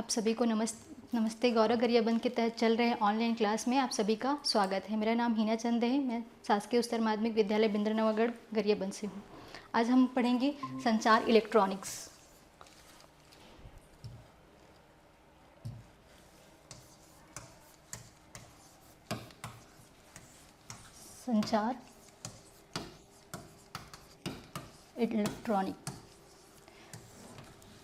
आप सभी को नमस्ते। गौरव गरियाबंद के तहत चल रहे ऑनलाइन क्लास में आप सभी का स्वागत है। मेरा नाम हिना चंद है। मैं शासकीय उच्चतर माध्यमिक विद्यालय बिंद्रनवागढ़ गरियाबंद से हूँ। आज हम पढ़ेंगे संचार इलेक्ट्रॉनिक्स।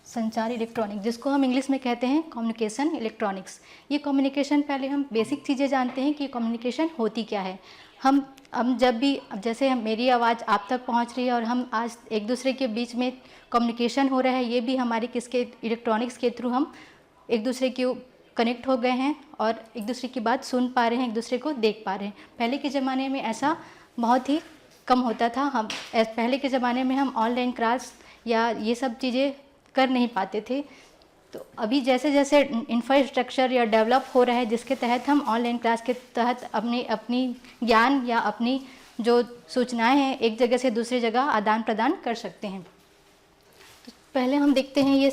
संचार इलेक्ट्रॉनिक जिसको हम इंग्लिश में कहते हैं कम्युनिकेशन इलेक्ट्रॉनिक्स। ये कम्युनिकेशन, पहले हम बेसिक चीज़ें जानते हैं कि कम्युनिकेशन होती क्या है। हम जब भी, जैसे मेरी आवाज़ आप तक पहुंच रही है और हम आज एक दूसरे के बीच में कम्युनिकेशन हो रहा है, ये भी हमारे किसके, इलेक्ट्रॉनिक्स के थ्रू हम एक दूसरे के कनेक्ट हो गए हैं और एक दूसरे की बात सुन पा रहे हैं, एक दूसरे को देख पा रहे हैं। पहले के ज़माने में ऐसा बहुत ही कम होता था। पहले के ज़माने में हम ऑनलाइन क्लास या ये सब चीज़ें कर नहीं पाते थे। तो अभी जैसे जैसे इंफ्रास्ट्रक्चर या डेवलप हो रहा है, जिसके तहत हम ऑनलाइन क्लास के तहत अपनी ज्ञान या अपनी जो सूचनाएं हैं एक जगह से दूसरी जगह आदान प्रदान कर सकते हैं। तो पहले हम देखते हैं ये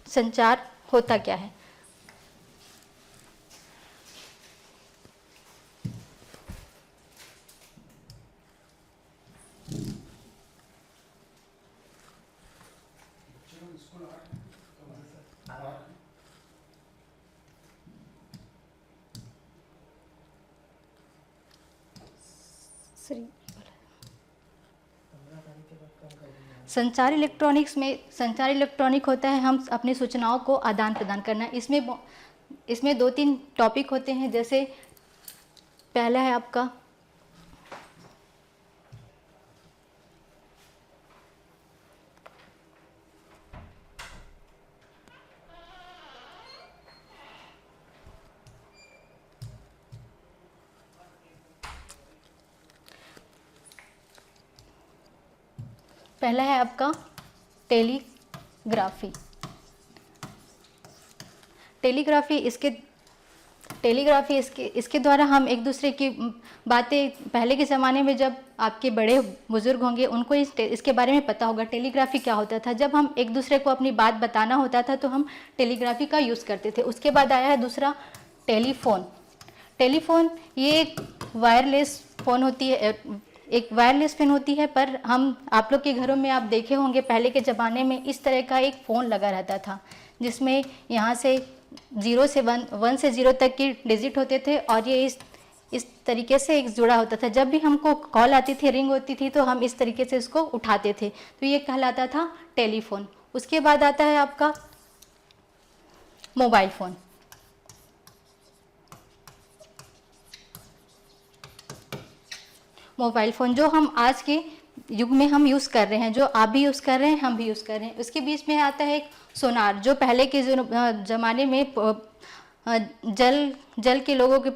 संचार होता क्या है। संचार इलेक्ट्रॉनिक होता है हम अपनी सूचनाओं को आदान प्रदान करना। इसमें 2-3 टॉपिक होते हैं। जैसे पहला है आपका टेलीग्राफी। इसके द्वारा हम एक दूसरे की बातें, पहले के ज़माने में जब आपके बड़े बुजुर्ग होंगे उनको इसके बारे में पता होगा टेलीग्राफी क्या होता था। जब हम एक दूसरे को अपनी बात बताना होता था तो हम टेलीग्राफी का यूज़ करते थे। उसके बाद आया है दूसरा टेलीफोन। ये एक वायरलेस फ़ोन होती है, पर आप लोग के घरों में आप देखे होंगे पहले के ज़माने में इस तरह का एक फ़ोन लगा रहता था, जिसमें यहाँ से 1 से 0 तक की डिजिट होते थे और ये इस तरीके से एक जुड़ा होता था। जब भी हमको कॉल आती थी, रिंग होती थी, तो हम इस तरीके से इसको उठाते थे, तो ये कहलाता था टेलीफोन। उसके बाद आता है आपका मोबाइल फ़ोन। जो हम आज के युग में हम यूज़ कर रहे हैं, जो आप भी यूज़ कर रहे हैं, हम भी यूज़ कर रहे हैं। उसके बीच में आता है एक सोनार, जो पहले के ज़माने में जल के लोगों के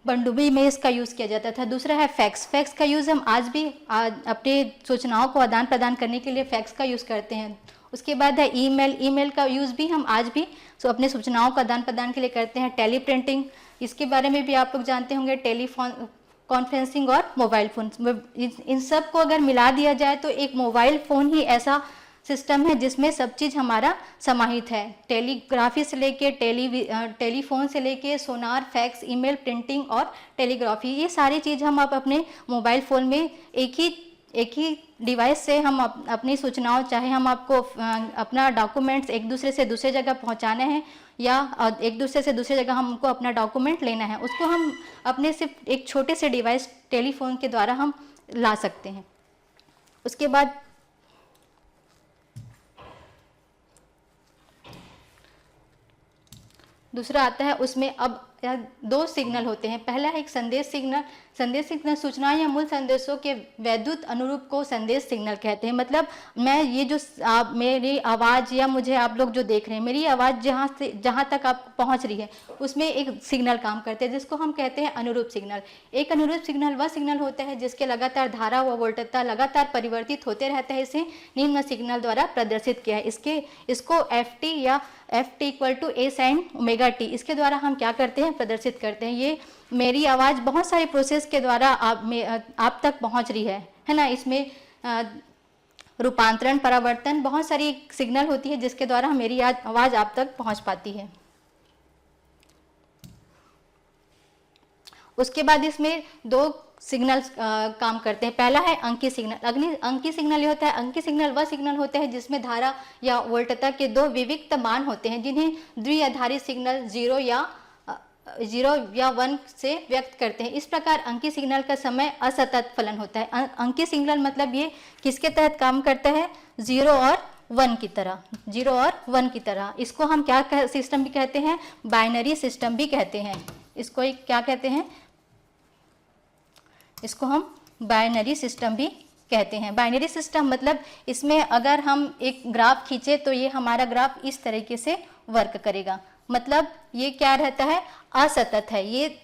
पनडुब्बी में इसका यूज़ किया जाता था। दूसरा है फैक्स का यूज़ हम आज भी अपने सूचनाओं को आदान प्रदान करने के लिए फैक्स का यूज़ करते हैं। उसके बाद है ईमेल का यूज़ भी हम आज भी अपने सूचनाओं का आदान प्रदान के लिए करते हैं। टेलीप्रिंटिंग, इसके बारे में भी आप लोग जानते होंगे। टेलीफोन कॉन्फ्रेंसिंग और मोबाइल फ़ोन, इन सब को अगर मिला दिया जाए तो एक मोबाइल फ़ोन ही ऐसा सिस्टम है जिसमें सब चीज़ हमारा समाहित है। टेलीग्राफी से लेके टेलीफोन से लेके सोनार, फैक्स, ईमेल, प्रिंटिंग और टेलीग्राफी, ये सारी चीज़ हम अपने मोबाइल फ़ोन में एक ही डिवाइस से हम अपनी सूचनाओं, चाहे हम आपको अपना डॉक्यूमेंट्स एक दूसरे से दूसरे जगह पहुंचाने हैं या एक दूसरे से दूसरी जगह हमको अपना डॉक्यूमेंट लेना है, उसको हम अपने सिर्फ एक छोटे से डिवाइस टेलीफोन के द्वारा हम ला सकते हैं। उसके बाद दूसरा आता है, उसमें अब 2 सिग्नल होते हैं। पहला है एक संदेश सिग्नल सूचना या मूल संदेशों के वैद्युत अनुरूप को संदेश सिग्नल कहते हैं। मतलब मैं ये जो मेरी आवाज़ या मुझे आप लोग जो देख रहे हैं, मेरी आवाज़ जहाँ तक आप पहुँच रही है, उसमें एक सिग्नल काम करते हैं जिसको हम कहते हैं अनुरूप सिग्नल। एक अनुरूप सिग्नल वह सिग्नल होता है जिसके लगातार धारा व वोल्टता लगातार परिवर्तित होते रहता है। इसे निम्न सिग्नल द्वारा प्रदर्शित किया है। इसको Ft = A sin ωt, इसके द्वारा हम क्या करते हैं, प्रदर्शित करते हैं। ये मेरी आवाज़ बहुत सारे प्रोसेस के द्वारा आप तक पहुंच रही है ना। इसमें रूपांतरण, परावर्तन, बहुत सारी सिग्नल होती है जिसके द्वारा मेरी आवाज़ आप तक पहुंच पाती है। उसके बाद इसमें दो सिग्नल्स काम करते हैं। पहला है अंकीय सिग्नल। अंकीय सिग्नल ये होता है, अंकीय सिग्नल वह सिग्नल होता है जिसमें धारा या वोल्टता के दो विविक्त मान होते हैं, जिन्हें द्विआधारी सिग्नल 0 या 1 से व्यक्त करते हैं। इस प्रकार अंकीय सिग्नल का समय असतत फलन होता है। अंकीय सिग्नल मतलब ये किसके तहत काम करता है? 0 और 1 की तरह, 0 और 1 की तरह। इसको हम क्या सिस्टम भी कहते हैं? बाइनरी सिस्टम भी कहते हैं। इसको क्या कहते हैं? इसको हम बाइनरी सिस्टम भी कहते हैं। बाइनरी सिस्टम मतलब इसमें अगर हम एक ग्राफ खींचे तो ये हमारा ग्राफ इस तरीके से वर्क करेगा। मतलब ये क्या रहता है? असतत है। ये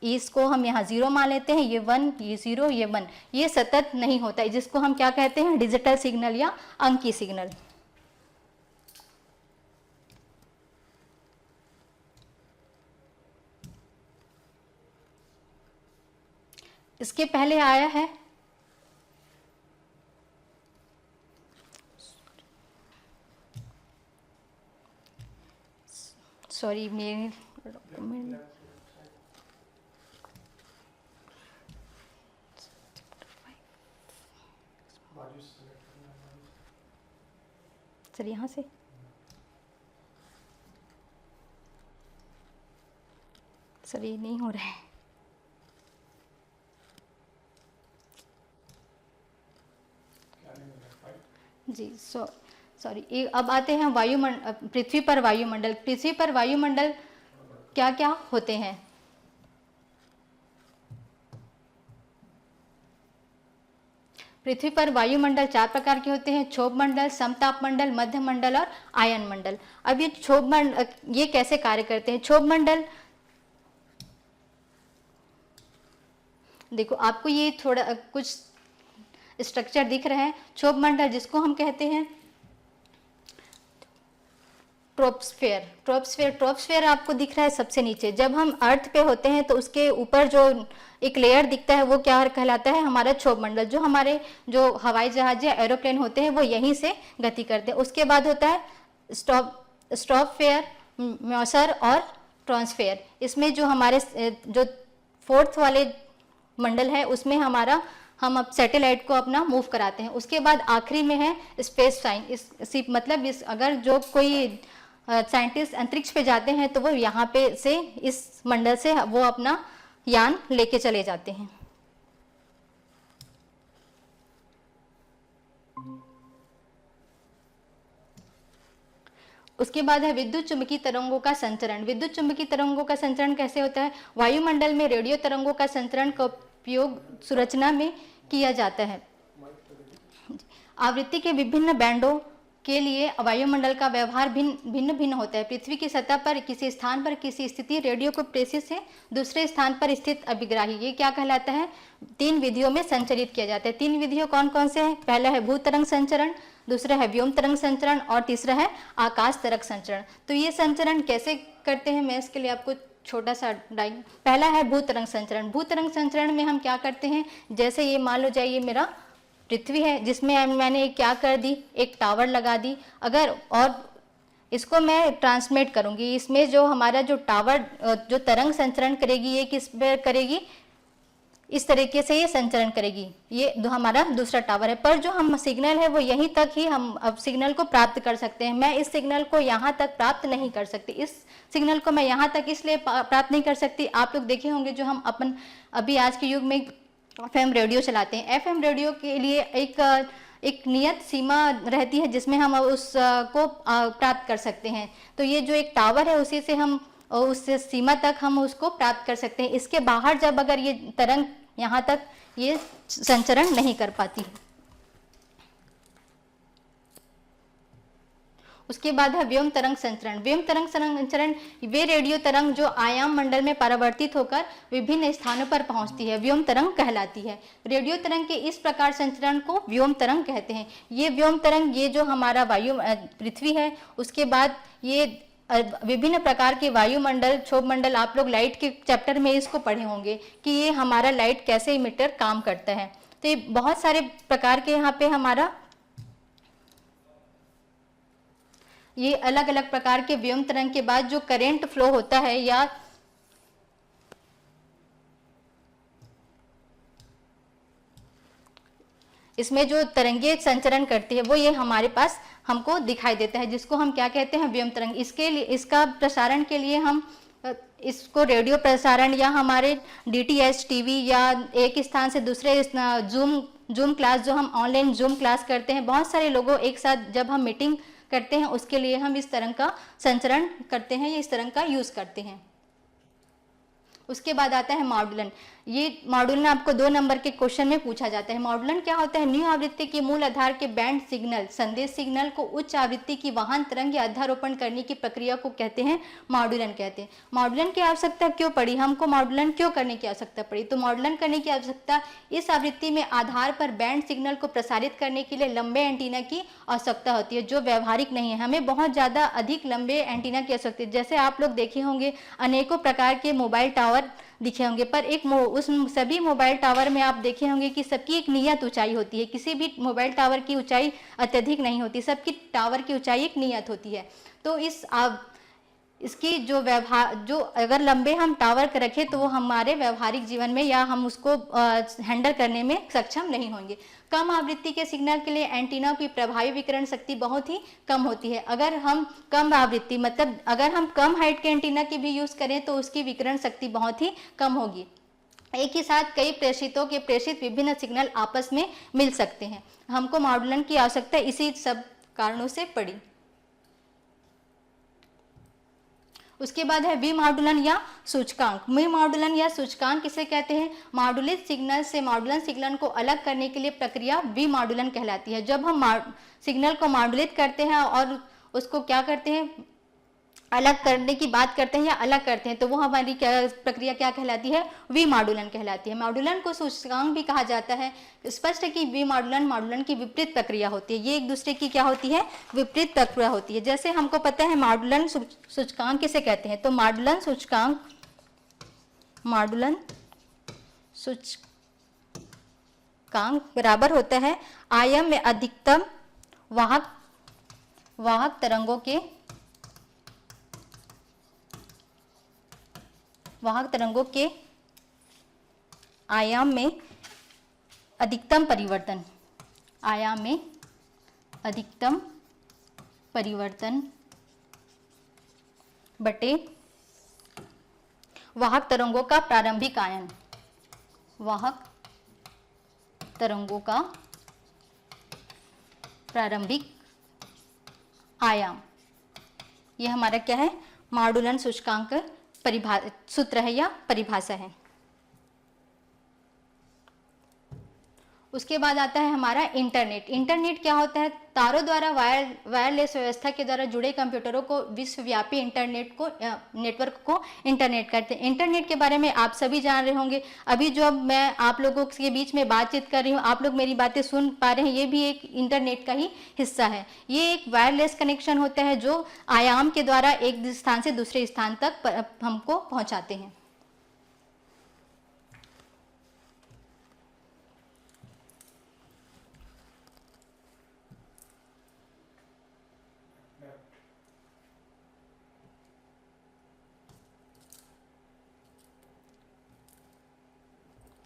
इसको हम यहाँ 0 मान लेते हैं, ये 1, ये 0, ये 1, ये सतत नहीं होता है, जिसको हम क्या कहते हैं? डिजिटल सिग्नल या अंकीय सिग्नल। इसके पहले आया है सॉरी मेरे डॉक्यूमेंट सर यहाँ से सर ये नहीं हो रहा है। जी सॉरी। अब आते हैं पृथ्वी पर वायुमंडल। पृथ्वी पर वायुमंडल क्या क्या होते हैं? पृथ्वी पर वायुमंडल 4 प्रकार के होते हैं: क्षोभ मंडल, समताप मंडल, मध्य मंडल और आयन मंडल। अब ये क्षोभ मंडल ये कैसे कार्य करते हैं? क्षोभ मंडल देखो, आपको ये थोड़ा कुछ स्ट्रक्चर दिख रहे हैं। क्षोभ मंडल जिसको हम कहते हैं ट्रोपोस्फेयर आपको दिख रहा है सबसे नीचे। जब हम अर्थ पे होते हैं तो उसके ऊपर जो एक लेयर दिखता है वो क्या कहलाता है? हमारा क्षोभ मंडल। जो हवाई जहाज या एरोप्लेन होते हैं वो यहीं से गति करते हैं। उसके बाद होता है स्ट्रॉपोस्फेयर, म्योसर और ट्रॉनस्फेयर। इसमें जो हमारे जो 4th वाले मंडल है उसमें हम अब सैटेलाइट को अपना मूव कराते हैं। उसके बाद आखिरी में है स्पेस साइन। मतलब अगर जो कोई साइंटिस्ट अंतरिक्ष पे जाते हैं तो वो यहाँ पे से इस मंडल से वो अपना यान लेके चले जाते हैं। उसके बाद है विद्युत चुंबकीय तरंगों का संचरण। विद्युत चुंबकीय तरंगों का संचरण कैसे होता है? वायुमंडल में रेडियो तरंगों का संचरण का उपयोग संरचना में किया जाता है। आवृत्ति के विभिन्न बैंडों के लिए वायुमंडल का व्यवहार भिन्न होता है। पृथ्वी की सतह पर किसी स्थान पर किसी स्थिति रेडियो को प्रेषित से दूसरे स्थान पर स्थित अभिग्राही, ये क्या कहलाता है? 3 विधियों में संचरित किया जाता है। 3 विधियों कौन कौन से हैं? पहला है भू तरंग संचरण, दूसरा है व्योम तरंग संचरण और तीसरा है आकाश तरंग संचरण। तो ये संचरण कैसे करते हैं मैं इसके लिए आपको छोटा सा डायग्राम। पहला है भू तरंग संचरण। भू तरंग संचरण में हम क्या करते हैं? जैसे ये मान लो जाए ये मेरा पृथ्वी है जिसमें मैंने क्या कर दी? एक टावर लगा दी। अगर और इसको मैं ट्रांसमिट करूंगी, इसमें जो हमारा जो टावर जो तरंग संचरण करेगी ये किस पर करेगी? इस तरीके से ये संचरण करेगी। ये हमारा दूसरा टावर है, पर जो हम सिग्नल है वो यहीं तक ही हम अब सिग्नल को प्राप्त कर सकते हैं। मैं इस सिग्नल को यहाँ तक प्राप्त नहीं कर सकती। इस सिग्नल को मैं यहाँ तक इसलिए प्राप्त नहीं कर सकती, आप लोग देखे होंगे जो हम अभी आज के युग में FM रेडियो चलाते हैं। FM रेडियो के लिए एक नियत सीमा रहती है जिसमें हम उसको प्राप्त कर सकते हैं। तो ये जो एक टावर है उसी से हम उस सीमा तक हम उसको प्राप्त कर सकते हैं। इसके बाहर जब अगर ये तरंग यहाँ तक ये संचरण नहीं कर पाती। उसके बाद है व्योम तरंग संचरण। व्योम तरंग संचरण वे रेडियो तरंग जो आयाम मंडल में परावर्तित होकर विभिन्न स्थानों पर पहुंचती है, व्योम तरंग कहलाती है। रेडियो तरंग के इस प्रकार संचरण को व्योम तरंग कहते हैं। ये व्योम तरंग ये जो हमारा पृथ्वी है उसके बाद ये विभिन्न प्रकार के वायुमंडल, क्षोभ मंडल, आप लोग लाइट के चैप्टर में इसको पढ़े होंगे कि ये हमारा लाइट कैसे इमिटर काम करता है। तो ये बहुत सारे प्रकार के यहाँ पे हमारा ये अलग अलग प्रकार के व्योम तरंग के बाद जो करंट फ्लो होता है या इसमें जो तरंगे संचरण करती है वो ये हमारे पास हमको दिखाई देता है, जिसको हम क्या कहते हैं, व्योम तरंग। इसके लिए, इसका प्रसारण के लिए हम इसको रेडियो प्रसारण या हमारे डीटीएच टीवी या एक स्थान से दूसरे जूम क्लास, जो हम ऑनलाइन जूम क्लास करते हैं, बहुत सारे लोगों एक साथ जब हम मीटिंग करते हैं उसके लिए हम इस तरंग का संचरण करते हैं या इस तरंग का यूज करते हैं। उसके बाद आता है मॉड्यूलन। ये मॉड्यूलन आपको 2 नंबर के क्वेश्चन में पूछा जाता है। मॉड्यूलन क्या होता है? न्यू आवृत्ति के मूल आधार के बैंड सिग्नल, संदेश सिग्नल को उच्च आवृत्ति की वाहन तरंग या अध्यारोपण करने की प्रक्रिया को कहते हैं मॉड्यूलन कहते हैं। मॉड्यूलन की आवश्यकता क्यों पड़ी? हमको मॉड्यूलन क्यों करने की आवश्यकता पड़ी? तो मॉड्यूलन करने की आवश्यकता इस आवृत्ति में आधार पर बैंड सिग्नल को प्रसारित करने के लिए लंबे एंटीना की आवश्यकता होती है, जो व्यवहारिक नहीं है। हमें बहुत ज़्यादा अधिक लंबे एंटीना की आवश्यकता है। जैसे आप लोग देखे होंगे अनेकों प्रकार के मोबाइल टावर दिखे होंगे, पर उस सभी मोबाइल टावर में आप देखे होंगे कि सबकी एक नियत ऊंचाई होती है। किसी भी मोबाइल टावर की ऊंचाई अत्यधिक नहीं होती, सबकी टावर की ऊंचाई एक नियत होती है। तो इसकी जो व्यवहार, जो अगर लंबे हम टावर रखें तो वो हमारे व्यवहारिक जीवन में या हम उसको हैंडल करने में सक्षम नहीं होंगे। कम आवृत्ति के सिग्नल के लिए एंटीना की प्रभावी विकिरण शक्ति बहुत ही कम होती है। अगर हम कम आवृत्ति, मतलब अगर हम कम हाइट के एंटीना की भी यूज करें तो उसकी विकिरण शक्ति बहुत ही कम होगी। एक ही साथ कई प्रेषितों के प्रेषित विभिन्न सिग्नल आपस में मिल सकते हैं। हमको मॉड्यूलन की आवश्यकता इसी सब कारणों से पड़ी। उसके बाद है विमॉड्यूलन या सूचकांक। विमॉड्यूलन या सूचकांक किसे कहते हैं? मॉड्यूलित सिग्नल से मॉड्यूलन सिग्नल को अलग करने के लिए प्रक्रिया विमॉड्यूलन कहलाती है। जब हम सिग्नल को मॉड्यूलेट करते हैं और उसको क्या करते हैं, अलग करने की बात करते हैं या अलग करते हैं, तो वो हमारी प्रक्रिया क्या कहलाती है? विमॉड्यूलन कहलाती है। मॉड्यूलन को सूचकांक भी कहा जाता है। स्पष्ट है कि विमॉड्यूलन मॉड्यूलन की विपरीत प्रक्रिया होती है। ये एक दूसरे की क्या होती है? विपरीत प्रक्रिया होती है। जैसे हमको पता है मॉड्यूलन सूचकांक किसे कहते हैं, तो मॉड्यूलन सूचकांक बराबर होता है आयाम में अधिकतम वाहक तरंगों के आयाम में अधिकतम परिवर्तन बटे वाहक तरंगों का प्रारंभिक आयाम। वाहक तरंगों का प्रारंभिक आयाम, ये हमारा क्या है? मॉड्यूलन सूचकांक सूत्र है या परिभाषा है। उसके बाद आता है हमारा इंटरनेट। इंटरनेट क्या होता है? तारों द्वारा वायरलेस व्यवस्था के द्वारा जुड़े कंप्यूटरों को विश्वव्यापी नेटवर्क को इंटरनेट कहते हैं। इंटरनेट के बारे में आप सभी जान रहे होंगे। अभी जो मैं आप लोगों के बीच में बातचीत कर रही हूँ, आप लोग मेरी बातें सुन पा रहे हैं, ये भी एक इंटरनेट का ही हिस्सा है। ये एक वायरलेस कनेक्शन होता है जो आयाम के द्वारा एक स्थान से दूसरे स्थान तक हमको पहुँचाते हैं।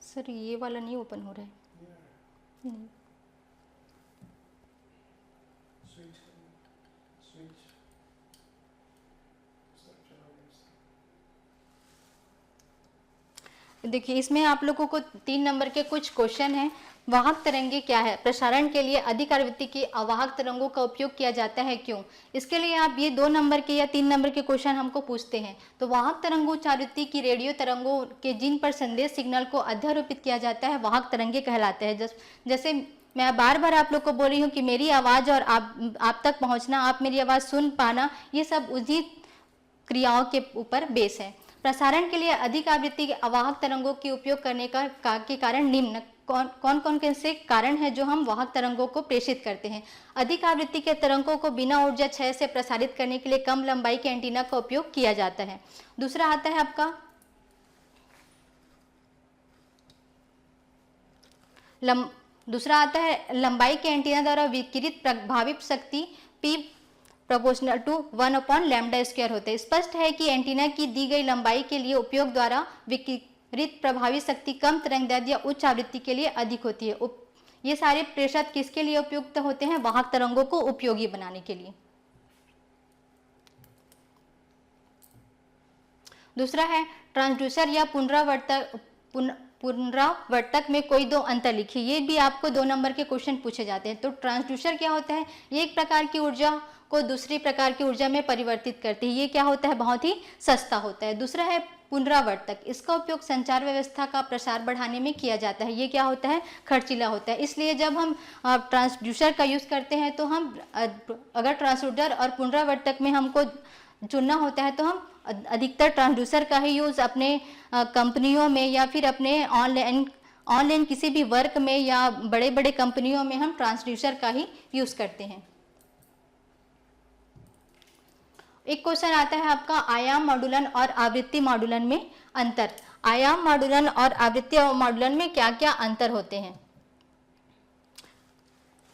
सर ये वाला नहीं ओपन हो रहा है। नहीं। देखिए इसमें आप लोगों को 3 नंबर के कुछ क्वेश्चन हैं। वाहक तरंगे क्या है? प्रसारण के लिए अधिक आवृत्ति की अवाहक तरंगों का उपयोग किया जाता है, क्यों? इसके लिए आप ये 2 नंबर के या 3 नंबर के क्वेश्चन हमको पूछते हैं। तो वाहक तरंगों उच्च आवृत्ति की रेडियो तरंगों के जिन पर संदेश सिग्नल को अध्यारोपित किया जाता है वाहक तरंगे कहलाते हैं। जैसे मैं बार बार आप लोग को बोल रही हूँ कि मेरी आवाज़ और आप तक पहुँचना, आप मेरी आवाज़ सुन पाना, ये सब उन्हीं क्रियाओं के ऊपर बेस है। प्रसारण के लिए अधिक आवृत्ति के अवाहक तरंगों के उपयोग करने के कारण निम्न कौन से कारण हैं जो हम वाहक तरंगों को प्रेषित करते हैं? अधिक आवृत्ति के तरंगों को बिना ऊर्जा क्षय से प्रसारित करने के लिए कम लंबाई के एंटीना का उपयोग किया जाता है। दूसरा आता है आपका लंबाई के एंटीना द्वारा विकिरित प्रभावित शक्ति प्रोपोर्शनल टू 1/λ² होते हैं। स्पष्ट है कि एंटीना की दी गई लंबाई के लिए उपयोग द्वारा विकिरित प्रभावी शक्ति कम तरंगदैर्ध्य या उच्च आवृत्ति के लिए अधिक होती है। ये सारे प्रतिशत किसके लिए उपयुक्त होते हैं? वाहक तरंगों को उपयोगी बनाने के लिए। दूसरा है ट्रांसड्यूसर या पुनरावर्तक में कोई दो अंतर लिखिए। ये भी आपको 2 नंबर के क्वेश्चन पूछे जाते हैं। तो ट्रांसड्यूसर क्या होता है? ये एक प्रकार की ऊर्जा को दूसरी प्रकार की ऊर्जा में परिवर्तित करती है। ये क्या होता है? बहुत ही सस्ता होता है। दूसरा है पुनरावर्तक। इसका उपयोग संचार व्यवस्था का प्रसार बढ़ाने में किया जाता है। ये क्या होता है? खर्चीला होता है। इसलिए जब हम ट्रांसड्यूसर का यूज़ करते हैं तो हम अगर ट्रांसड्यूसर और पुनरावर्तक में हमको चुनना होता है तो हम अधिकतर ट्रांसड्यूसर का ही यूज़ अपने कंपनियों में या फिर अपने ऑनलाइन किसी भी वर्क में या बड़े बड़े कंपनियों में हम ट्रांसड्यूसर का ही यूज़ करते हैं। एक क्वेश्चन आता है आपका आयाम मॉडुलन और आवृत्ति मॉडुलन में अंतर। आयाम मॉडुलन और आवृत्ति मॉडुलन में क्या क्या अंतर होते हैं?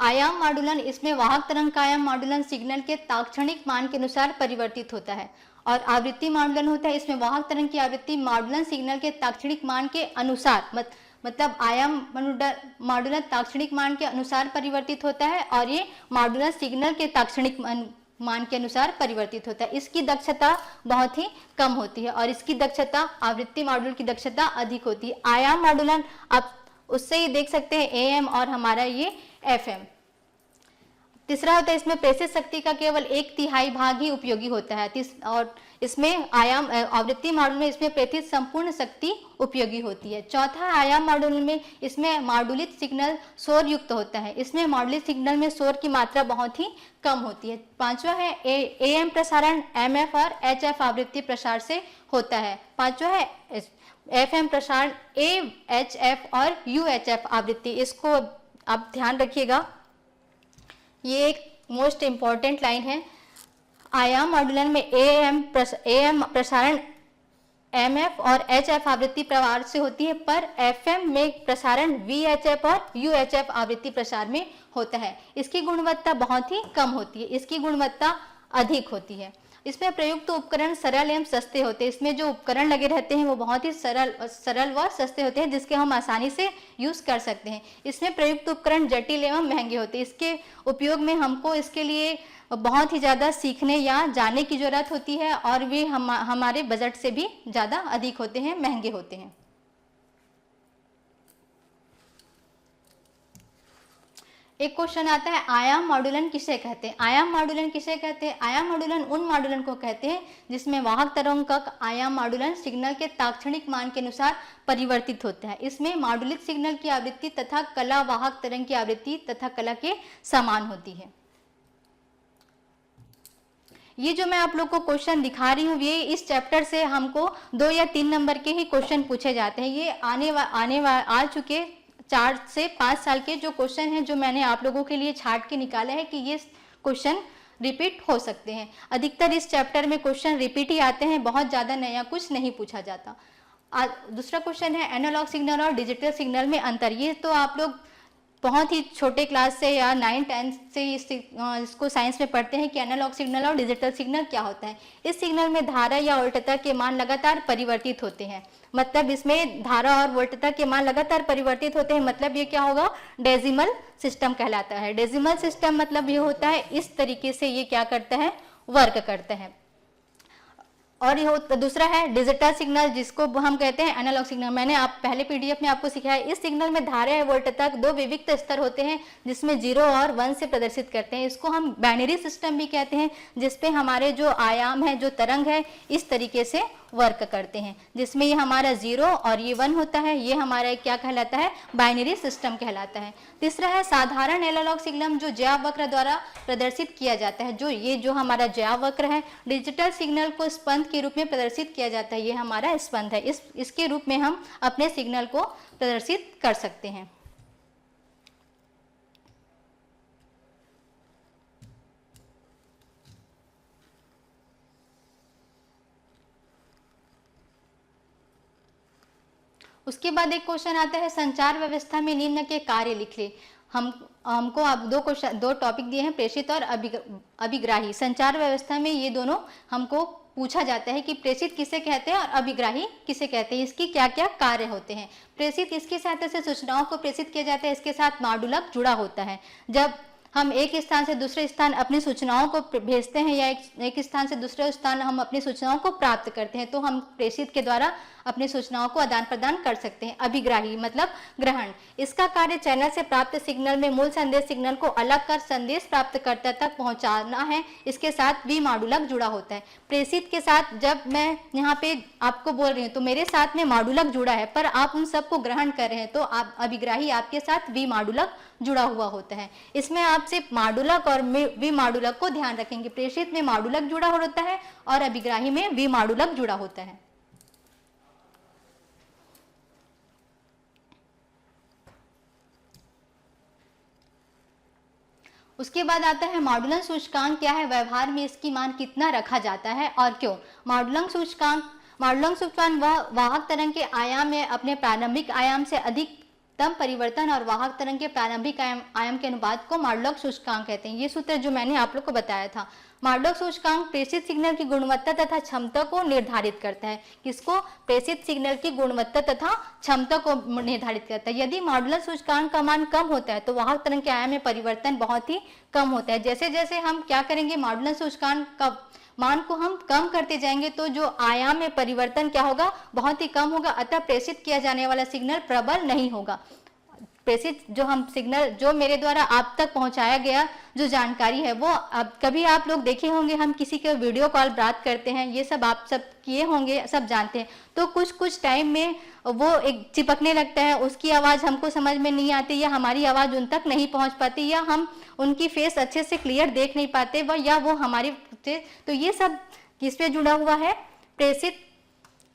आयाम मॉडुलन, इसमें वाहक तरंग का आयाम मॉडुलन सिग्नल के तात्क्षणिक मान के अनुसार परिवर्तित होता है। और आवृत्ति मॉडुलन होता है, इसमें वाहक तरंग की आवृत्ति मॉडुलन सिग्नल के तात्क्षणिक मान के अनुसार मतलब आयाम मॉडुलन तात्क्षणिक मान के अनुसार परिवर्तित होता है और ये मॉडुलन सिग्नल के तात्क्षणिक मान के अनुसार परिवर्तित होता है। इसकी दक्षता बहुत ही कम होती है और इसकी दक्षता आवृत्ति मॉडुलन की दक्षता अधिक होती है। आयाम मॉडुलन आप उससे ही देख सकते हैं AM और हमारा ये FM। तीसरा होता है इसमें प्रेषित शक्ति का केवल 1/3 भाग ही उपयोगी होता है और इसमें आयाम आवृत्ति मॉडुलन में इसमें प्रेषित संपूर्ण शक्ति उपयोगी होती है। चौथा आयाम मॉडुलन में इसमें मॉडुलित सिग्नल शोर युक्त होता है। इसमें मॉडुलित सिग्नल में शोर की मात्रा बहुत ही कम होती है। पांचवा है AM प्रसारण MF और HF आवृत्ति प्रसार से होता है। पांचवा है FM प्रसारण AHF और UHF आवृत्ति। इसको आप ध्यान रखिएगा, ये एक मोस्ट इम्पॉर्टेंट लाइन है। आयाम मॉडुलन में AM प्रसारण MF और HF आवृत्ति प्रसार से होती है, पर FM में प्रसारण VHF और UHF आवृत्ति प्रसार में होता है। इसकी गुणवत्ता बहुत ही कम होती है, इसकी गुणवत्ता अधिक होती है। इसमें प्रयुक्त उपकरण सरल एवं सस्ते होते हैं। इसमें जो उपकरण लगे रहते हैं वो बहुत ही सरल व सस्ते होते हैं जिसके हम आसानी से यूज़ कर सकते हैं। इसमें प्रयुक्त उपकरण जटिल एवं महंगे होते हैं। इसके उपयोग में हमको इसके लिए बहुत ही ज़्यादा सीखने या जानने की ज़रूरत होती है और वे हमारे बजट से भी ज़्यादा अधिक होते हैं, महंगे होते हैं। एक क्वेश्चन आता है आयाम मॉडुलन किसे कहते हैं? आयाम मॉडुलन किसे कहते हैं? आयाम मॉडुलन उन मॉडुलन को कहते हैं जिसमें वाहक तरंग का आयाम मॉडुलन सिग्नल के तात्क्षणिक मान के अनुसार परिवर्तित होता है। इसमें मॉडुलित सिग्नल की आवृत्ति तथा कला वाहक तरंग की आवृत्ति तथा कला के समान होती है। ये जो मैं आप लोग को क्वेश्चन दिखा रही हूँ ये इस चैप्टर से हमको 2 या 3 नंबर के ही क्वेश्चन पूछे जाते हैं। ये आ चुके 4 से 5 साल के जो क्वेश्चन हैं जो मैंने आप लोगों के लिए छांट के निकाले हैं कि ये क्वेश्चन रिपीट हो सकते हैं। अधिकतर इस चैप्टर में क्वेश्चन रिपीट ही आते हैं, बहुत ज़्यादा नया कुछ नहीं पूछा जाता। दूसरा क्वेश्चन है एनालॉग सिग्नल और डिजिटल सिग्नल में अंतर। ये तो आप लोग बहुत ही छोटे क्लास से या 9-10 से इसको साइंस में पढ़ते हैं कि एनालॉग सिग्नल और डिजिटल सिग्नल क्या होता है। इस सिग्नल में धारा या वोल्टता के मान लगातार परिवर्तित होते हैं। मतलब इसमें धारा और वोल्टता के मान लगातार परिवर्तित होते हैं। मतलब ये क्या होगा? डेसिमल सिस्टम कहलाता है। डेसिमल सिस्टम मतलब ये होता है इस तरीके से ये क्या करता है? वर्क करता है। और ये दूसरा है डिजिटल सिग्नल जिसको हम कहते हैं एनालॉग सिग्नल। मैंने पहले PDF में आपको सिखाया। इस सिग्नल में धारा या वोल्टता 2 विविक्त स्तर होते हैं जिसमें 0 और 1 से प्रदर्शित करते हैं। इसको हम बाइनरी सिस्टम भी कहते हैं जिसपे हमारे जो आयाम है, जो तरंग है, इस तरीके से वर्क करते हैं जिसमें ये हमारा 0 और ये 1 होता है। ये हमारा क्या कहलाता है? बाइनरी सिस्टम कहलाता है। तीसरा है साधारण एनालॉग सिग्नल जो ज्याव वक्र द्वारा प्रदर्शित किया जाता है। जो हमारा ज्याव वक्र है। डिजिटल सिग्नल को स्पंद के रूप में प्रदर्शित किया जाता है। ये हमारा स्पंद है। इसके रूप में हम अपने सिग्नल को प्रदर्शित कर सकते हैं। उसके बाद एक क्वेश्चन आता है संचार व्यवस्था में निम्न के कार्य लिख ले। हमको आप दो टॉपिक दिए हैं, प्रेषित और अभिग्राही। संचार व्यवस्था में ये दोनों हमको पूछा जाता है कि प्रेषित किसे कहते हैं और अभिग्राही किसे कहते हैं, इसकी क्या क्या कार्य होते हैं। प्रेषित इसकी सहायता से सूचनाओं को प्रेषित किया जाता है, इसके साथ मॉड्यूलक जुड़ा होता है। जब हम एक स्थान से दूसरे स्थान अपनी सूचनाओं को भेजते हैं या एक स्थान से दूसरे स्थान हम अपनी सूचनाओं को प्राप्त करते हैं, तो हम प्रेषित के द्वारा अपनी सूचनाओं को आदान प्रदान कर सकते हैं। अभिग्राही मतलब ग्रहण, इसका कार्य चैनल से प्राप्त सिग्नल में मूल संदेश सिग्नल को अलग कर संदेश प्राप्तकर्ता तक पहुंचाना है, इसके साथ भी मॉड्यूलक जुड़ा होता है। प्रेषित के साथ जब मैं यहाँ पे आपको बोल रही हूँ तो मेरे साथ में मॉड्यूलक जुड़ा है, पर आप उन सबको ग्रहण कर रहे हैं, तो आप अभिग्राही आपके साथ भी मॉड्यूलक जुड़ा हुआ होता है। इसमें आप सिर्फ मॉड्यूलक और वी मॉड्यूलक को ध्यान रखेंगे। प्रेषित में मॉड्यूलक जुड़ा होता है और अभिग्राही में वी मॉड्यूलक जुड़ा होता है। उसके बाद आता है मॉड्यूलन सूचकांक क्या है, व्यवहार में इसकी मान कितना रखा जाता है और क्यों। मॉड्यूलन सूचकांक वह वाहक तरंग के आयाम में अपने प्रारंभिक आयाम से अधिकतम परिवर्तन और वाहक तरंग के प्रारंभिक आयाम के अनुपात को मॉड्यूलक सूचकांक कहते हैं। ये सूत्र जो मैंने आप लोग को बताया था। मॉड्यूलक सूचकांक प्रेषित सिग्नल की गुणवत्ता तथा क्षमता को निर्धारित करता है। किसको? प्रेषित सिग्नल की गुणवत्ता तथा क्षमता को निर्धारित करता है। यदि मॉड्यूलक सूचकांक का मान कम होता है तो वाहक तरंग के आयाम में परिवर्तन बहुत ही कम होता है। जैसे जैसे हम क्या करेंगे, मॉड्यूलक सूचकांक का मान को हम कम करते जाएंगे तो जो आयाम में परिवर्तन क्या होगा, बहुत ही कम होगा। अतः प्रेषित किया जाने वाला सिग्नल प्रबल नहीं होगा। प्रेषित जो हम सिग्नल जो मेरे द्वारा आप तक पहुंचाया गया जो जानकारी है वो अब कभी आप लोग देखे होंगे, हम किसी के वीडियो कॉल बात करते हैं, ये सब आप सब किए होंगे, सब जानते हैं। तो कुछ टाइम में वो एक चिपकने लगता है, उसकी आवाज़ हमको समझ में नहीं आती या हमारी आवाज़ उन तक नहीं पहुंच पाती या हम उनकी फेस अच्छे से क्लियर देख नहीं पाते या वो हमारी, तो ये सब किस पे जुड़ा हुआ है, प्रेषित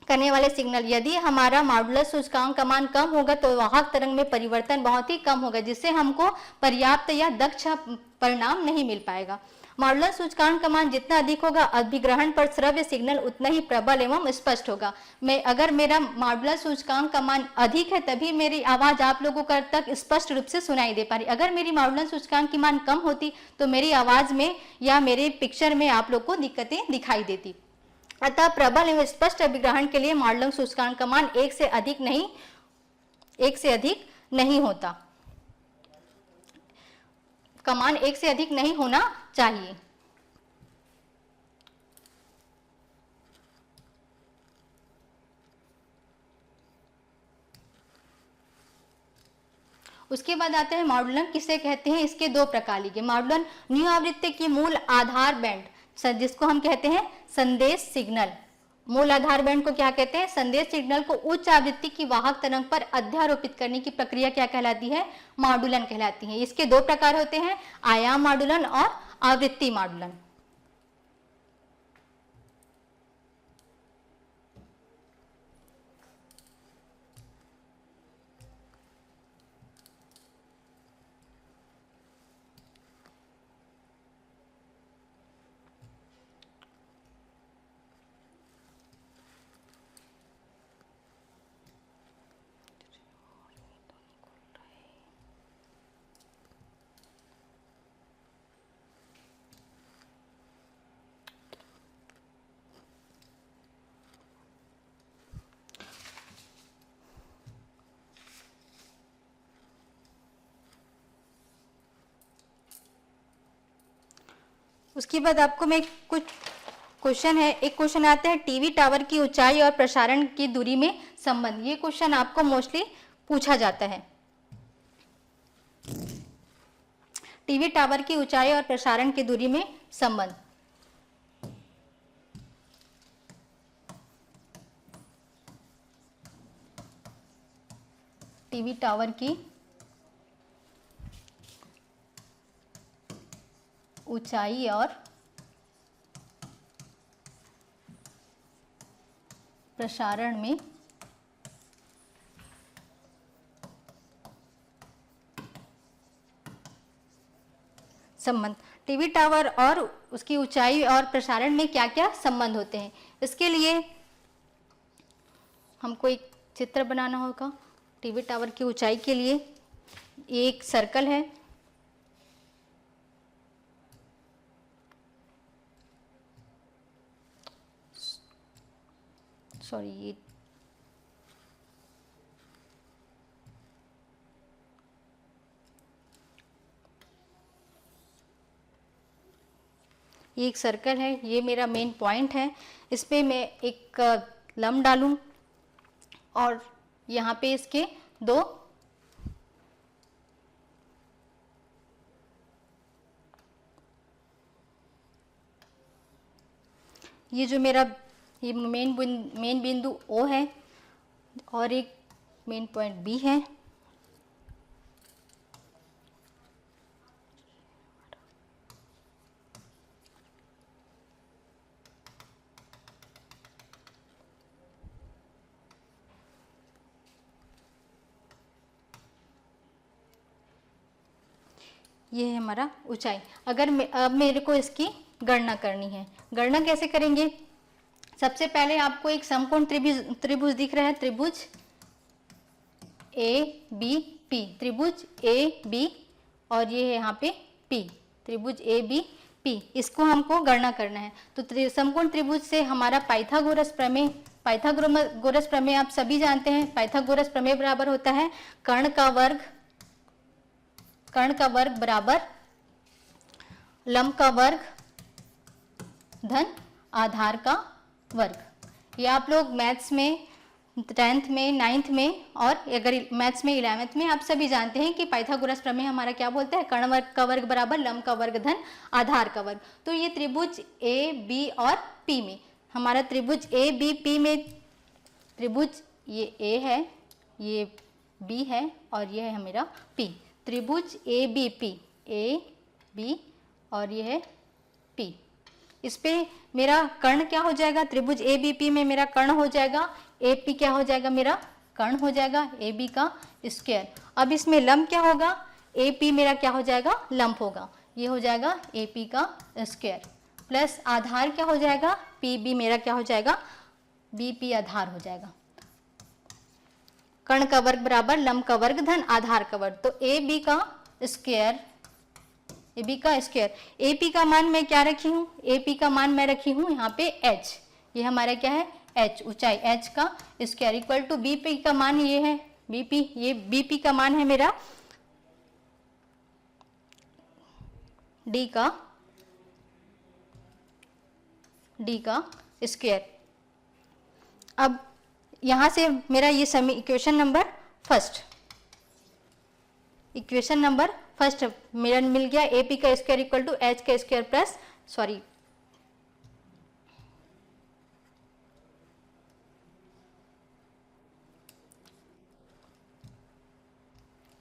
करने वाले सिग्नल। यदि हमारा मॉड्यूलस सूचकांक का मान कम होगा तो वाहक तरंग में परिवर्तन बहुत ही कम होगा, जिससे हमको पर्याप्त या दक्ष परिणाम नहीं मिल पाएगा। मॉड्यूलस सूचकांक का मान जितना अधिक होगा, अभिग्रहण पर श्रव्य सिग्नल उतना ही प्रबल एवं स्पष्ट होगा। अगर मेरा मॉड्यूलस सूचकांक का मान अधिक है तभी मेरी आवाज आप लोगों को तक स्पष्ट रूप से सुनाई दे पा रही। अगर मेरी मॉड्यूलस सूचकांक की मान कम होती तो मेरी आवाज में या मेरे पिक्चर में आप लोग को दिक्कतें दिखाई देती। अतः प्रबल एवं स्पष्ट अभिग्रहण के लिए मॉड्यूलन सूचकांक का मान एक से अधिक नहीं होता, का मान एक से अधिक नहीं होना चाहिए। उसके बाद आते हैं मॉड्यूलन किसे कहते हैं। इसके दो प्रकार लिखे। मॉड्यूलन न्यू आवृत्ति की मूल आधार बैंड जिसको हम कहते हैं संदेश सिग्नल, मूल आधार बैंड को क्या कहते हैं, संदेश सिग्नल को उच्च आवृत्ति की वाहक तरंग पर अध्यारोपित करने की प्रक्रिया क्या कहलाती है, मॉड्यूलन कहलाती है। इसके दो प्रकार होते हैं, आयाम मॉड्यूलन और आवृत्ति मॉड्यूलन। उसके बाद आपको मैं कुछ क्वेश्चन है, एक क्वेश्चन आता है टीवी टावर की ऊंचाई और प्रसारण की दूरी में संबंध। ये क्वेश्चन आपको मोस्टली पूछा जाता है। टीवी टावर की ऊंचाई और प्रसारण की दूरी में संबंध। टीवी टावर की ऊंचाई और प्रसारण में संबंध। टीवी टावर और उसकी ऊंचाई और प्रसारण में क्या क्या संबंध होते हैं, इसके लिए हमको एक चित्र बनाना होगा। टीवी टावर की ऊंचाई के लिए ये एक सर्कल है, सॉरी ये एक सर्कल है, ये मेरा मेन पॉइंट है। इस पे मैं एक लंब डालूं और यहाँ पे इसके दो ये जो मेरा ये मेन बिंदु O है और एक मेन पॉइंट B है। ये है हमारा ऊंचाई। अगर अब मेरे को इसकी गणना करनी है। गणना कैसे करेंगे? सबसे पहले आपको एक समकोण त्रिभुज दिख रहा है, त्रिभुज ABP, त्रिभुज AB और ये है यहाँ पे P, त्रिभुज ABP। इसको हमको गणना करना है। तो समकोण त्रिभुज से हमारा पाइथागोरस प्रमेय आप सभी जानते हैं। पाइथागोरस प्रमेय बराबर होता है कर्ण का वर्ग बराबर लंब का वर्ग धन आधार का वर्ग। ये आप लोग मैथ्स में 10th में 9th में और अगर मैथ्स में 11th में आप सभी जानते हैं कि पाइथागोरस प्रमेय हमारा क्या बोलता है, कर्ण वर्ग का वर्ग बराबर लंब का वर्ग धन आधार का वर्ग। तो ये त्रिभुज A B और P में हमारा त्रिभुज A B P में त्रिभुज ये A है, ये B है और ये है मेरा P। त्रिभुज ABP AB और ये है P। इस पे मेरा कर्ण क्या हो जाएगा? त्रिभुज ABP में मेरा कर्ण हो जाएगा AP, क्या हो जाएगा? मेरा कर्ण हो जाएगा AB का स्क्वायर। अब इसमें लंब क्या होगा? AP मेरा क्या हो जाएगा? लंब होगा, ये हो जाएगा AP का स्क्वायर प्लस आधार क्या हो जाएगा? PB मेरा क्या हो जाएगा? BP आधार हो जाएगा। कर्ण का वर्ग बराबर लंब का वर्ग धन आधार का वर्ग। तो AB का स्क्वायर, AP का मान मैं क्या रखी हूँ? AP का मान मैं रखी हूँ यहाँ पे H। ये हमारा क्या है? H, ऊंचाई H का स्क्वायर इक्वल टू BP का मान ये है BP, ये BP का मान है मेरा D का स्क्वायर। अब यहाँ से मेरा ये इक्वेशन नंबर फर्स्ट मेरा मिल गया। AP का स्क्वायर इक्वल टू H का स्क्वायर प्लस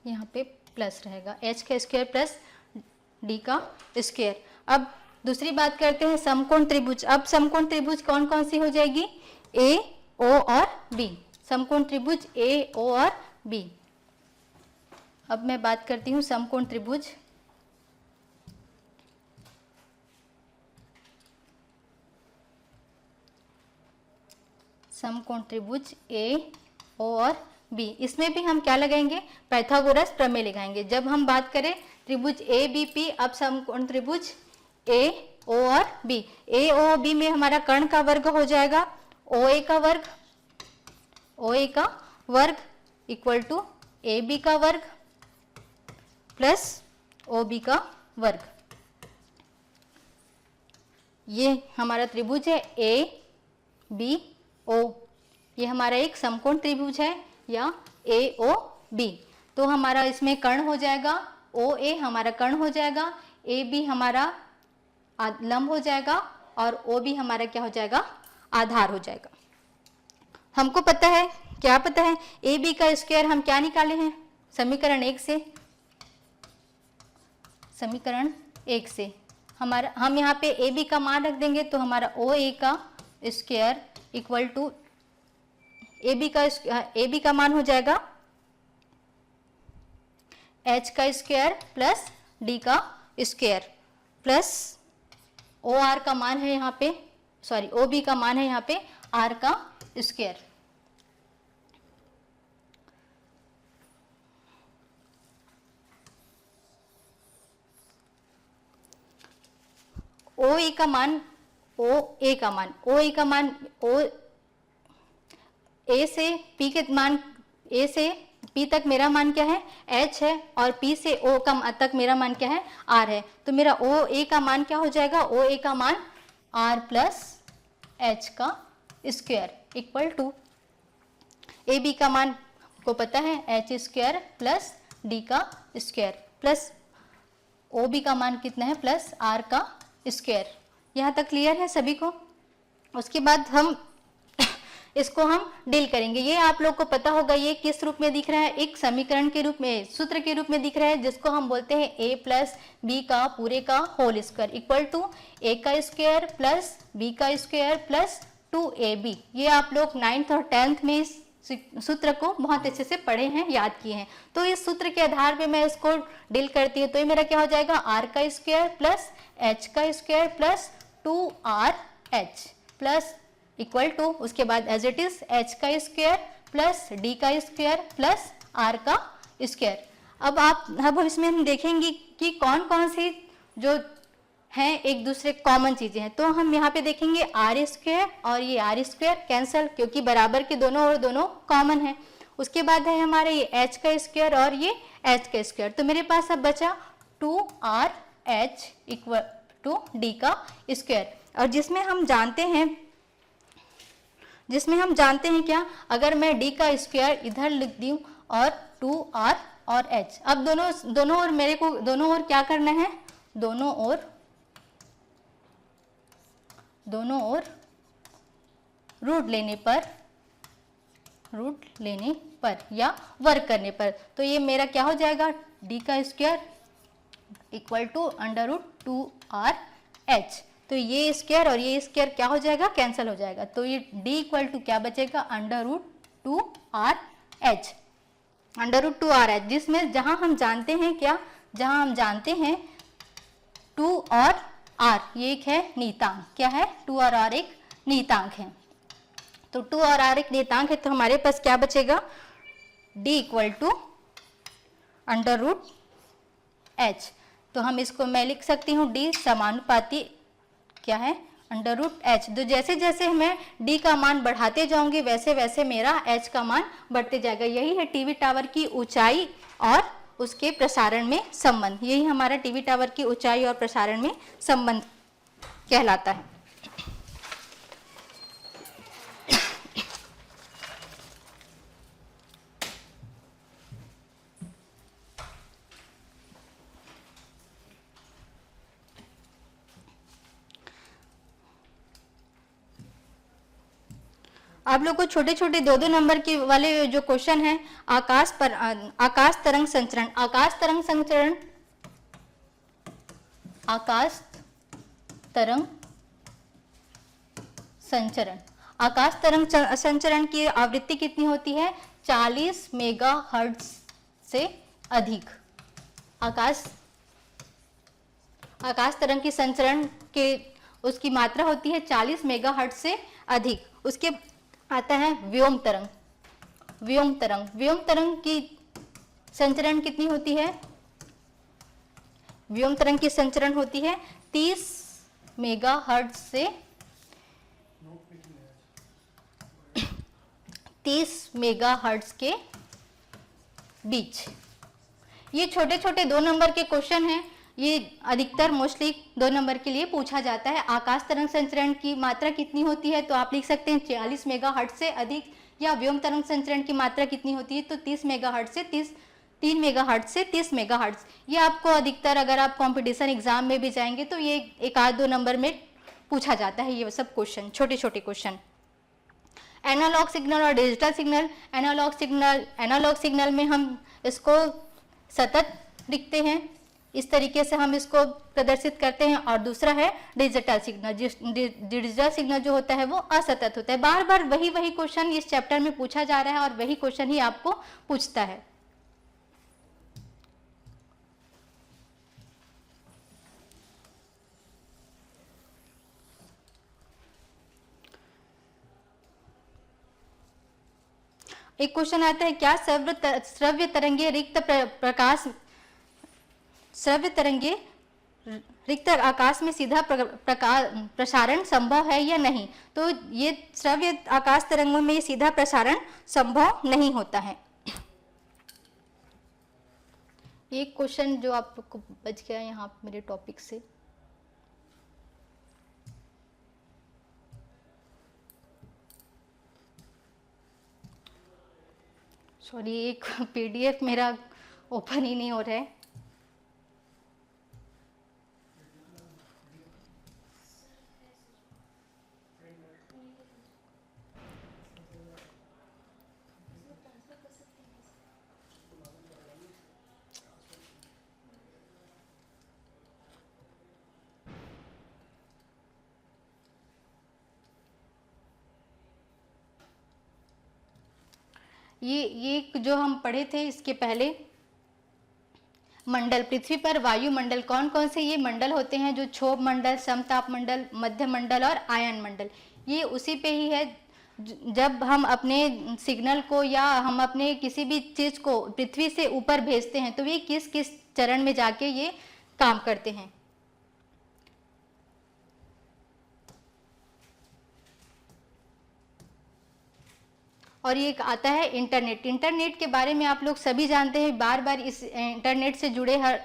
यहाँ पे प्लस रहेगा H का स्क्वायर प्लस D का स्क्वायर। अब दूसरी बात करते हैं समकोण त्रिभुज। अब समकोण त्रिभुज कौन कौन सी हो जाएगी? A, O और B। समकोण त्रिभुज A, O और B। अब मैं बात करती हूँ समकोण त्रिभुज A, O और B। इसमें भी हम क्या लगाएंगे? पाइथागोरस प्रमेय लगाएंगे। जब हम बात करें त्रिभुज ABP, अब समकोण त्रिभुज A, O और B। A, O, B में हमारा कर्ण का वर्ग हो जाएगा OA का वर्ग इक्वल टू AB का वर्ग प्लस OB का वर्ग। ये हमारा त्रिभुज है ABO। ये हमारा एक समकोण त्रिभुज है या AOB। तो हमारा इसमें कर्ण हो जाएगा OA हमारा कर्ण हो जाएगा, AB हमारा लंब हो जाएगा और OB हमारा क्या हो जाएगा? आधार हो जाएगा। हमको पता है, क्या पता है? AB का स्क्वायर हम क्या निकाले हैं? समीकरण 1 से हमारा, हम यहाँ पे AB का मान रख देंगे तो हमारा OA का स्क्वायर इक्वल टू AB का मान हो जाएगा H का स्क्वायर प्लस D का स्क्वायर प्लस OR का मान है यहाँ पे, OB का मान है यहाँ पे R का स्क्वायर। ओ ए का मान ओ ए से पी के मान, ए से पी तक मेरा मान क्या है, एच है, और पी से ओ का तक मेरा मान क्या है, आर है। तो मेरा ओ ए का मान क्या हो जाएगा, ओ ए का मान आर प्लस एच का square equal to A B का मान को पता है एच स्क्वायर प्लस डी का स्क्वायर प्लस ओ बी का मान कितना है, प्लस आर का स्क्वायर। यहाँ तक क्लियर है सभी को। उसके बाद हम इसको हम डील करेंगे। ये आप लोग को पता होगा ये किस रूप में दिख रहा है, एक समीकरण के रूप में, सूत्र के रूप में दिख रहा है, जिसको हम बोलते हैं ए प्लस बी का पूरे का होल स्क्वायर इक्वल टू ए का स्क्वायर प्लस बी का स्क्वायर प्लस 2ab। ये आप लोग 9th और 10th में इस सूत्र को बहुत अच्छे से पढ़े हैं, याद किए हैं। तो इस सूत्र के आधार पे मैं इसको डील करती हूँ। तो ये मेरा क्या हो जाएगा, आर का स्क्वायर प्लस एच का square plus 2rh plus equal to, उसके बाद एज इट इज एच का स्क्वायर प्लस डी का स्क्वायर प्लस आर का स्क्वायर। अब इसमें हम देखेंगे कि कौन कौन सी जो हैं एक दूसरे कॉमन चीजें हैं। तो हम यहाँ पे देखेंगे आर स्क्वायर और ये आर स्क्वायर कैंसल, क्योंकि बराबर के दोनों और दोनों कॉमन है। उसके बाद है हमारे ये एच का स्क्वायर और ये एच का स्क्वायर। तो मेरे पास अब बचा 2rh इक्वल टू डी का स्क्वायर। और जिसमें हम जानते हैं क्या, अगर मैं d का स्क्वायर इधर लिख दूं और 2r और h, अब दोनों ओर मेरे को दोनों ओर क्या करना है, दोनों ओर रूट लेने पर या वर्क करने पर, तो ये मेरा क्या हो जाएगा, d का square equal to under root 2rh। तो ये स्क्वायर और ये स्क्वायर क्या हो जाएगा, कैंसिल हो जाएगा। तो ये d इक्वल टू क्या बचेगा, under root 2rh, under root 2rh, जिसमें जहां हम जानते हैं 2 और r ये एक है नीतांक, क्या है, 2 और r एक नीतांक है। तो 2 और r एक नीतांक है, तो हमारे पास क्या बचेगा, d equal to under root h। तो हम इसको मैं लिख सकती हूँ d समानुपाती क्या है, अंडर रूट h। तो जैसे जैसे मैं d का मान बढ़ाते जाऊंगी वैसे वैसे मेरा h का मान बढ़ते जाएगा। यही है टीवी टावर की ऊंचाई और उसके प्रसारण में संबंध। यही हमारा टीवी टावर की ऊंचाई और प्रसारण में संबंध कहलाता है। आप लोग को छोटे छोटे 2-2 नंबर के वाले जो क्वेश्चन है, आकाश तरंग संचरण, आकाश तरंग संचरण की आवृत्ति कितनी होती है, 40 मेगाहर्ट्ज से अधिक। आकाश तरंग की संचरण के उसकी मात्रा होती है 40 मेगाहर्ट्ज से अधिक। उसके आता है व्योम तरंग की संचरण कितनी होती है, व्योम तरंग की संचरण होती है 30 मेगाहर्ट्ज से 30 मेगाहर्ट्ज के बीच। ये छोटे छोटे 2 नंबर के क्वेश्चन हैं, ये अधिकतर मोस्टली 2 नंबर के लिए पूछा जाता है। आकाश तरंग संचरण की मात्रा कितनी होती है, तो आप लिख सकते हैं 40 मेगाहर्ट्ज से अधिक, या व्योम तरंग संचरण की मात्रा कितनी होती है, तो 3 मेगाहर्ट्ज से 30 मेगाहर्ट्ज। ये आपको अधिकतर अगर आप कंपटीशन एग्जाम में भी जाएंगे तो ये 1-2 नंबर में पूछा जाता है, ये सब क्वेश्चन, छोटे छोटे क्वेश्चन। एनालॉग सिग्नल और डिजिटल सिग्नल। एनालॉग सिग्नल में हम इसको सतत लिखते हैं, इस तरीके से हम इसको प्रदर्शित करते हैं, और दूसरा है डिजिटल सिग्नल। डिजिटल सिग्नल जो होता है वो असतत होता है। बार बार वही क्वेश्चन इस चैप्टर में पूछा जा रहा है और वही क्वेश्चन ही आपको पूछता है। एक क्वेश्चन आता है, क्या श्रव्य तरंगे रिक्त आकाश में सीधा प्रसारण संभव है या नहीं। तो ये श्रव्य आकाश तरंगों में ये सीधा प्रसारण संभव नहीं होता है। एक क्वेश्चन जो आपको बच गया यहाँ मेरे टॉपिक से, सॉरी, एक पीडीएफ मेरा ओपन ही नहीं हो रहा है। ये जो हम पढ़े थे इसके पहले, मंडल, पृथ्वी पर वायुमंडल कौन कौन से ये मंडल होते हैं, जो क्षोभ मंडल, समताप मंडल, मध्य मंडल और आयन मंडल, ये उसी पे ही है। जब हम अपने सिग्नल को या हम अपने किसी भी चीज को पृथ्वी से ऊपर भेजते हैं तो ये किस किस चरण में जाके ये काम करते हैं। और ये एक आता है इंटरनेट। इंटरनेट के बारे में आप लोग सभी जानते हैं, बार बार इस इंटरनेट से जुड़े हर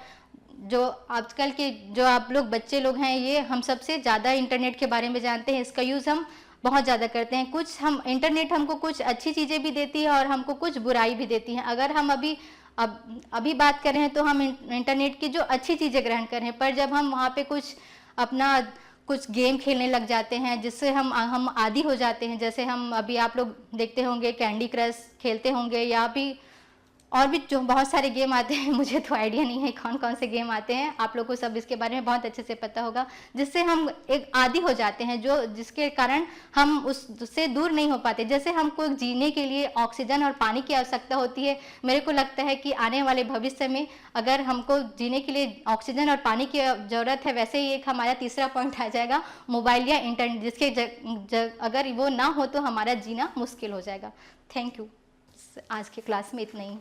जो आजकल के जो आप लोग बच्चे लोग हैं, ये हम सबसे ज़्यादा इंटरनेट के बारे में जानते हैं। इसका यूज़ हम बहुत ज़्यादा करते हैं। कुछ हम इंटरनेट हमको कुछ अच्छी चीज़ें भी देती है और हमको कुछ बुराई भी देती हैं। अगर हम अभी बात कर रहे हैं तो हम इंटरनेट की जो अच्छी चीज़ें ग्रहण कर रहे हैं, पर जब हम वहाँ पे कुछ गेम खेलने लग जाते हैं जिससे हम आदी हो जाते हैं, जैसे हम अभी आप लोग देखते होंगे कैंडी क्रश खेलते होंगे, या भी और भी जो बहुत सारे गेम आते हैं, मुझे तो आइडिया नहीं है कौन कौन से गेम आते हैं, आप लोग को सब इसके बारे में बहुत अच्छे से पता होगा, जिससे हम एक आदी हो जाते हैं, जिसके कारण हम उससे दूर नहीं हो पाते। जैसे हमको जीने के लिए ऑक्सीजन और पानी की आवश्यकता होती है, मेरे को लगता है कि आने वाले भविष्य में अगर हमको जीने के लिए ऑक्सीजन और पानी की ज़रूरत है, वैसे ही एक हमारा तीसरा पॉइंट आ जाएगा मोबाइल या इंटरनेट, जिसके अगर वो ना हो तो हमारा जीना मुश्किल हो जाएगा। Thank you. आज के क्लास में इतना ही।